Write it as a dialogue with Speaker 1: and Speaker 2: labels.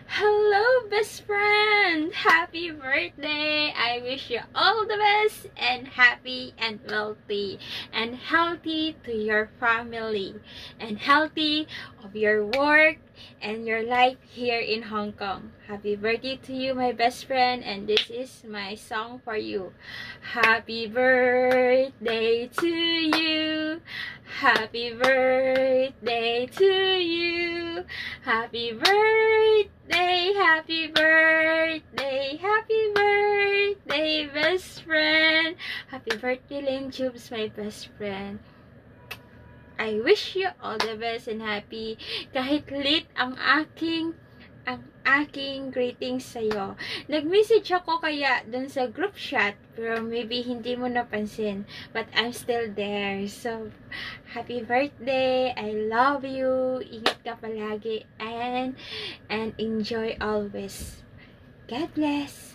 Speaker 1: Hello, best friend! Happy birthday! I wish you all the best and happy and wealthy and healthy to your family and healthy of your work and your life here in Hong Kong. Happy birthday to you, my best friend, and this is my song for you. Happy birthday to you. Happy birthday to you. Happy birthday, happy birthday, happy birthday, best friend. Happy birthday, Lynn Jubes, my best friend. I wish you all the best and happy. Kahit late ang aking greetings sa'yo. Nag-message ako kaya dun sa group chat, pero maybe hindi mo napansin. But I'm still there. So, happy birthday. I love you. Ingat ka palagi and enjoy always. God bless.